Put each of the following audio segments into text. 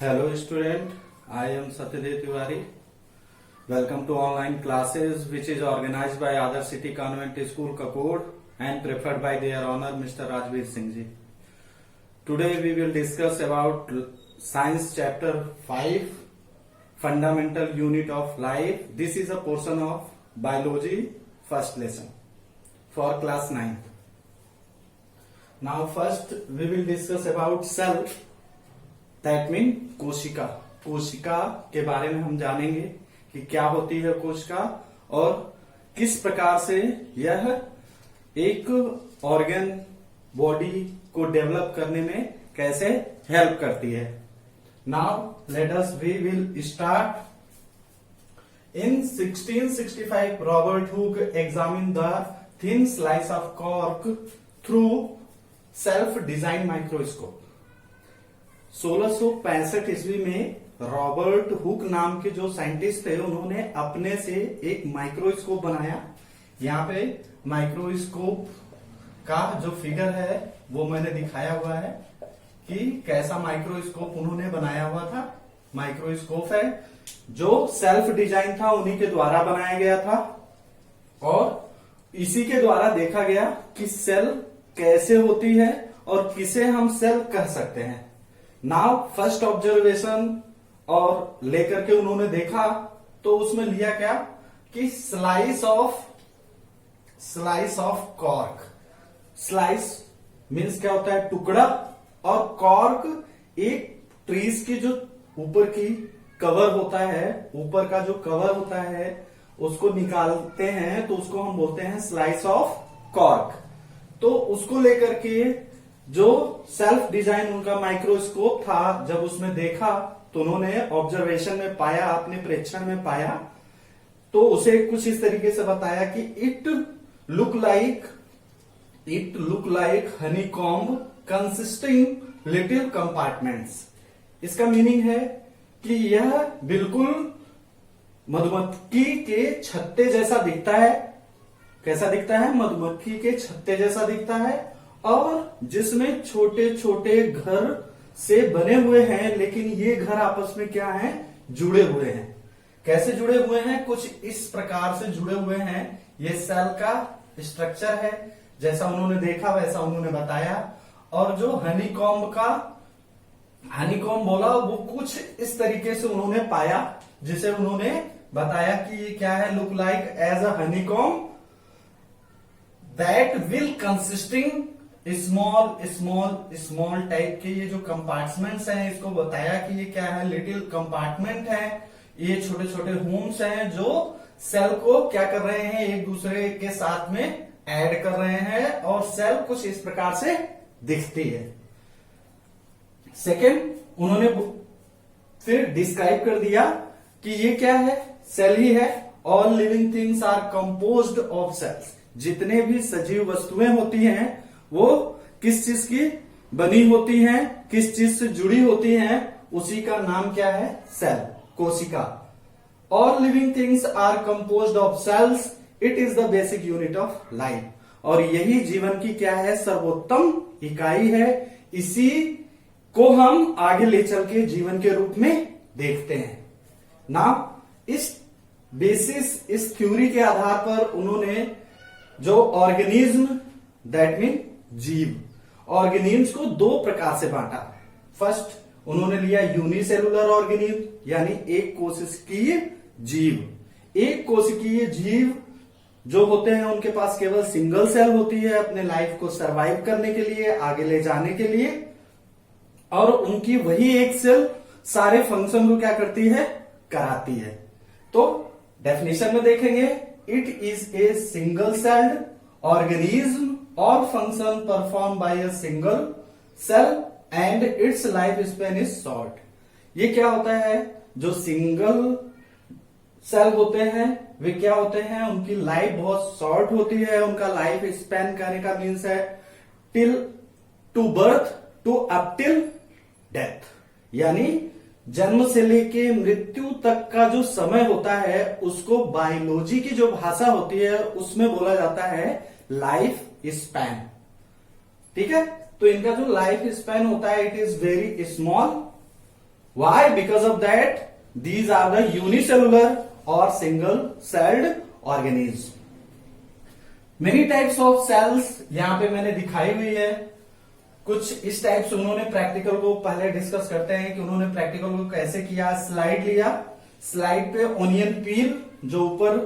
Hello student, I am Satyadev Tiwari. Welcome to online classes which is organized by Adarsh City Convent School Kapur and preferred by their honor Mr. Rajveer Singh ji. Today we will discuss about science chapter 5 fundamental unit of life. This is a portion of biology first lesson for class 9. Now first we will discuss about cell. That mean कोशिका। कोशिका के बारे में हम जानेंगे कि क्या होती है कोशिका और किस प्रकार से यह एक ऑर्गन बॉडी को डेवलप करने में कैसे हेल्प करती है। Now let us we will start. In 1665 Robert Hooke examine the thin slice of cork through self design microscope. 1665 ईस्वी में रॉबर्ट हुक नाम के जो साइंटिस्ट थे उन्होंने अपने से एक माइक्रोस्कोप बनाया। यहाँ पे माइक्रोस्कोप का जो फिगर है वो मैंने दिखाया हुआ है कि कैसा माइक्रोस्कोप उन्होंने बनाया हुआ था। माइक्रोस्कोप है जो सेल्फ डिजाइन था, उन्हीं के द्वारा बनाया गया था और इसी के द्वारा देखा गया कि सेल कैसे होती है और किसे हम सेल कह सकते हैं। नाउ फर्स्ट ऑब्जर्वेशन और लेकर के उन्होंने देखा तो उसमें लिया क्या कि slice of cork. Slice means क्या होता है, टुकड़ा, और कॉर्क एक ट्रीज की जो ऊपर की कवर होता है, ऊपर का जो कवर होता है उसको निकालते हैं तो उसको हम बोलते हैं स्लाइस ऑफ कॉर्क। तो उसको लेकर के जो सेल्फ डिजाइन उनका माइक्रोस्कोप था, जब उसमें देखा तो उन्होंने ऑब्जर्वेशन में पाया, अपने प्रेक्षण में पाया तो उसे कुछ इस तरीके से बताया कि it look like honeycomb consisting little compartments. इसका मीनिंग है कि यह बिल्कुल मधुमक्खी के छत्ते जैसा दिखता है। कैसा दिखता है? मधुमक्खी के छत्ते जैसा दिखता है और जिसमें छोटे छोटे घर से बने हुए हैं, लेकिन ये घर आपस में क्या हैं? जुड़े हुए हैं। कैसे जुड़े हुए हैं? कुछ इस प्रकार से जुड़े हुए हैं। ये सेल का स्ट्रक्चर है, जैसा उन्होंने देखा वैसा उन्होंने बताया। और जो हनीकॉम्ब बोला वो कुछ इस तरीके से उन्होंने पाया, जिसे उन्होंने बताया कि ये क्या है? Look like as a honeycomb that will consisting small type के ये जो कंपार्टमेंट्स हैं, इसको बताया कि ये क्या है? लिटिल कंपार्टमेंट है। ये छोटे छोटे होम्स हैं जो सेल को क्या कर रहे हैं? एक दूसरे के साथ में ऐड कर रहे हैं और सेल कुछ इस प्रकार से दिखती है। सेकेंड, उन्होंने फिर डिस्क्राइब कर दिया कि ये क्या है? सेल ही है। All living things are composed of cells. जितने भी सजीव वस्तुएं होती हैं वो किस चीज की बनी होती हैं, किस चीज से जुड़ी होती हैं, उसी का नाम क्या है? सेल, कोशिका। All living things are composed of cells, it is the basic unit of life. और यही जीवन की क्या है? सर्वोत्तम इकाई है। इसी को हम आगे ले चल के जीवन के रूप में देखते हैं ना। इस बेसिस, इस थ्योरी के आधार पर उन्होंने जो ऑर्गेनिज्म दैट मीन जीव, ऑर्गेनिज्म को दो प्रकार से बांटा। फर्स्ट उन्होंने लिया यूनिसेलुलर ऑर्गेनिज्म, यानी एक कोशिकीय जीव। एक कोशिकीय जीव जो होते हैं उनके पास केवल सिंगल सेल होती है अपने लाइफ को सरवाइव करने के लिए, आगे ले जाने के लिए, और उनकी वही एक सेल सारे फंक्शन को क्या करती है? कराती है। तो डेफिनेशन में देखेंगे, it is a single celled organism or function performed by a single cell and its life span is short। ये क्या होता है? जो सिंगल सेल होते हैं वे क्या होते हैं? उनकी लाइफ बहुत शॉर्ट होती है। उनका लाइफ स्पैन करने का मीन्स है till to birth to up till death, यानी जन्म से लेके मृत्यु तक का जो समय होता है उसको बायोलॉजी की जो भाषा होती है उसमें बोला जाता है लाइफ स्पैन। ठीक है, तो इनका जो लाइफ स्पैन होता है it is very small Why? Because of that, these are the unicellular or single celled organisms. Many types of cells यहां पे मैंने दिखाई हुई है। कुछ इस टाइप से उन्होंने प्रैक्टिकल को पहले डिस्कस करते हैं कि उन्होंने प्रैक्टिकल को कैसे किया। स्लाइड लिया, स्लाइड पे ऑनियन पील जो ऊपर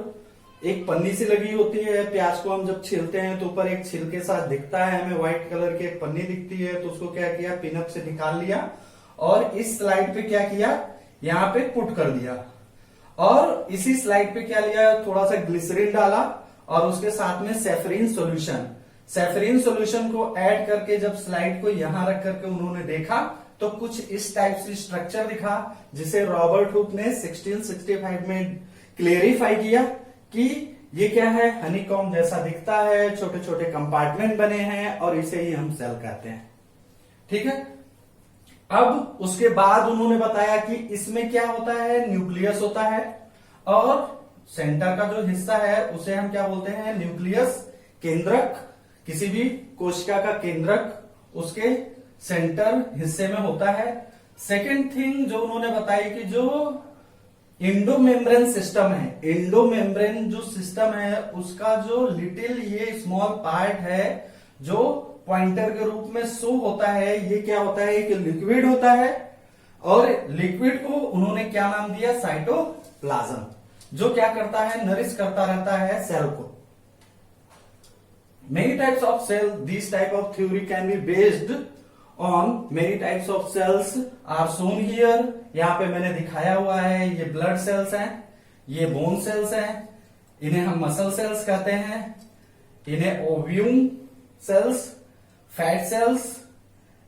एक पन्नी सी लगी होती है, प्याज को हम जब छीलते हैं तो ऊपर एक छिलके साथ दिखता है, हमें व्हाइट कलर की एक पन्नी दिखती है, तो उसको क्या किया, पिनअप से निकाल लिया और इस स्लाइड पे क्या किया, यहां पे पुट कर दिया। और इसी स्लाइड पे क्या लिया, थोड़ा सा ग्लिसरीन डाला और उसके साथ में सेफरीन सॉल्यूशन, सेफरीन सॉल्यूशन को ऐड करके जब स्लाइड को यहां रख करके उन्होंने देखा तो कुछ इस टाइप से स्ट्रक्चर दिखा, जिसे रॉबर्ट हुक ने 1665 में क्लेरिफाई किया कि ये क्या है, हनीकॉम्ब जैसा दिखता है, छोटे छोटे कंपार्टमेंट बने हैं और इसे ही हम सेल कहते हैं। ठीक है। अब उसके बाद उन्होंने बताया कि इसमें क्या होता है, न्यूक्लियस होता है और सेंटर का जो हिस्सा है उसे हम क्या बोलते हैं, न्यूक्लियस, केंद्रक। किसी भी कोशिका का केंद्रक उसके सेंटर हिस्से में होता है। सेकेंड थिंग जो उन्होंने बताई कि जो इंडोमेम्ब्रेन सिस्टम है, इंडोमेम्ब्रेन जो सिस्टम है उसका जो लिटिल ये स्मॉल पार्ट है जो पॉइंटर के रूप में शो होता है, ये क्या होता है कि लिक्विड होता है और लिक्विड को उन्होंने क्या नाम दिया, साइटोप्लाज्म, जो क्या करता है, नरिश करता रहता है सेल को। Many types of cells, these type of theory can be based on many types of cells are shown here। यहां पे मैंने दिखाया हुआ है, ये ब्लड सेल्स हैं, ये बोन सेल्स हैं, इन्हें हम मसल सेल्स कहते हैं, इन्हें ovum cells, fat cells,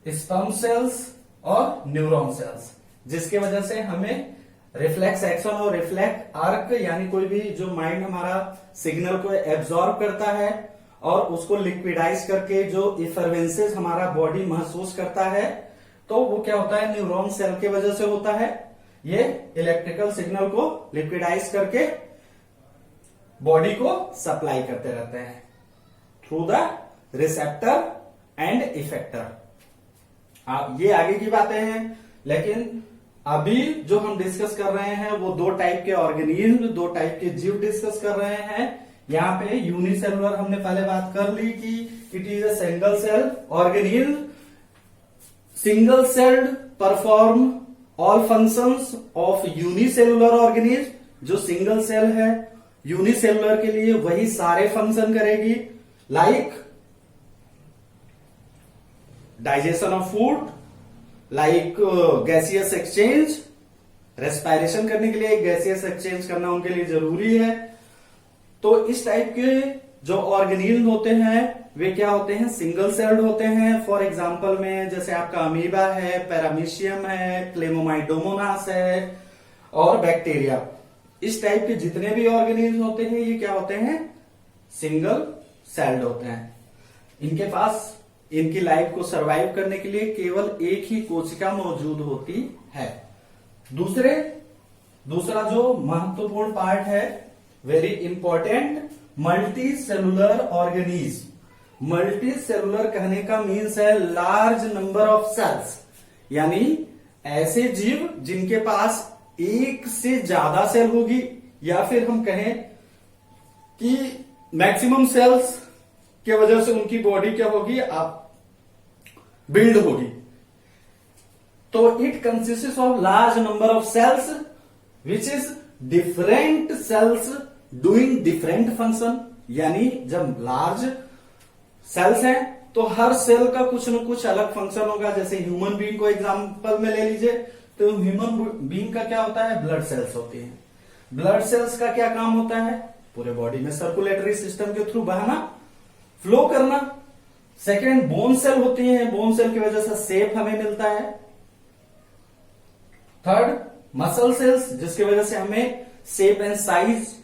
sperm cells और न्यूरॉन सेल्स, जिसके वजह से हमें रिफ्लेक्स एक्शन और रिफ्लेक्ट आर्क यानी कोई भी जो माइंड हमारा सिग्नल को एब्जॉर्ब करता है और उसको लिक्विडाइज करके जो इफरवेंसेस हमारा बॉडी महसूस करता है, तो वो क्या होता है, न्यूरॉन सेल के वजह से होता है। ये इलेक्ट्रिकल सिग्नल को लिक्विडाइज करके बॉडी को सप्लाई करते रहते हैं through the receptor and effector. ये आगे की बातें हैं, लेकिन अभी जो हम डिस्कस कर रहे हैं वो दो टाइप के ऑर्गेनिज्म, दो टाइप के जीव डिस्कस कर रहे हैं। यहां पे यूनिसेलुलर हमने पहले बात कर ली कि it is a single cell organism, single celled perform all functions of unicellular organism. जो सिंगल सेल है यूनिसेलुलर के लिए वही सारे फंक्शन करेगी, like digestion of food, like gaseous exchange, respiration करने के लिए गैसियस एक्सचेंज करना उनके लिए जरूरी है। तो इस टाइप के जो ऑर्गेनिज्म होते हैं वे क्या होते हैं, सिंगल सेल्ड होते हैं। फॉर एग्जांपल में जैसे आपका अमीबा है, पैरामीशियम है, क्लेमोमाइडोमोनास है और बैक्टीरिया, इस टाइप के जितने भी ऑर्गेनिज्म होते हैं ये क्या होते हैं, सिंगल सेल्ड होते हैं। इनके पास इनकी लाइफ को सरवाइव करने के लिए केवल एक ही कोशिका मौजूद होती है। दूसरा जो महत्वपूर्ण पार्ट है, very important, multi cellular organism. Multi cellular कहने का मीन्स है लार्ज नंबर ऑफ सेल्स, यानी ऐसे जीव जिनके पास एक से ज्यादा सेल होगी, या फिर हम कहें कि मैक्सिमम सेल्स के वजह से उनकी बॉडी क्या होगी, आप बिल्ड होगी। तो it consist of large number of cells which is different cells doing different function. यानी जब लार्ज सेल्स हैं तो हर सेल का कुछ न कुछ अलग फंक्शन होगा। जैसे ह्यूमन बीइंग को एग्जांपल में ले लीजिए, तो ह्यूमन बीइंग का क्या होता है, ब्लड सेल्स होती हैं। ब्लड सेल्स का क्या काम होता है, पूरे बॉडी में सर्कुलेटरी सिस्टम के थ्रू बहाना, फ्लो करना। सेकेंड, बोन सेल होती है, बोन सेल की वजह से शेप हमें मिलता है। थर्ड, मसल सेल्स, जिसकी वजह से हमें shape and size.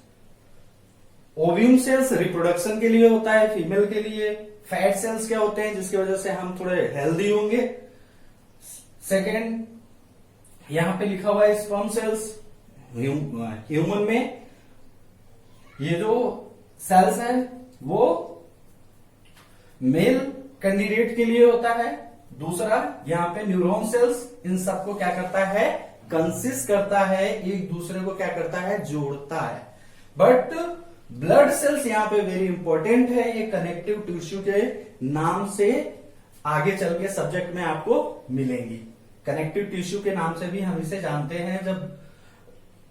Ovum cells reproduction के लिए होता है, फीमेल के लिए। फैट सेल्स क्या होते हैं, जिसकी वजह से हम थोड़े हेल्दी होंगे। सेकेंड, यहां पे लिखा हुआ है स्पर्म सेल्स, ह्यूमन में ये जो सेल्स हैं वो मेल कैंडिडेट के लिए होता है। दूसरा, यहां पे न्यूरॉन सेल्स इन सबको क्या करता है, कंसिस्ट करता है, एक दूसरे को क्या करता है, जोड़ता है। बट ब्लड सेल्स यहां पे वेरी इंपॉर्टेंट है, ये कनेक्टिव टिश्यू के नाम से आगे चल के सब्जेक्ट में आपको मिलेंगी। कनेक्टिव टिश्यू के नाम से भी हम इसे जानते हैं। जब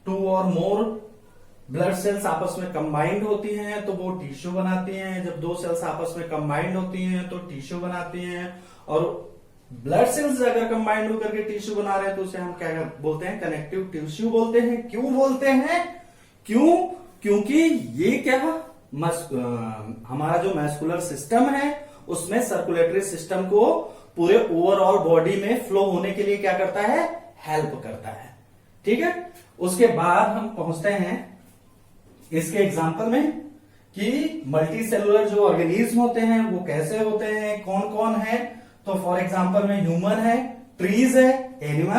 2 और मोर ब्लड सेल्स आपस में कंबाइंड होती हैं तो वो टिश्यू बनाती हैं। जब 2 सेल्स आपस में कंबाइंड होती हैं तो टिश्यू बनाती हैं। और ब्लड सेल्स अगर कंबाइंड होकर के टिश्यू बना रहे हैं तो उसे हम क्या बोलते हैं, कनेक्टिव टिश्यू बोलते हैं। क्यों बोलते हैं? क्योंकि ये क्या हमारा जो मैस्कुलर सिस्टम है उसमें सर्कुलेटरी सिस्टम को पूरे ओवरऑल बॉडी में फ्लो होने के लिए क्या करता है, हेल्प करता है। ठीक है, उसके बाद हम पहुंचते हैं इसके एग्जाम्पल में कि मल्टी सेलुलर जो ऑर्गेनिज्म होते हैं वो कैसे होते हैं, कौन कौन है। तो फॉर एग्जाम्पल में ह्यूमन है, ट्रीज है, एनिमल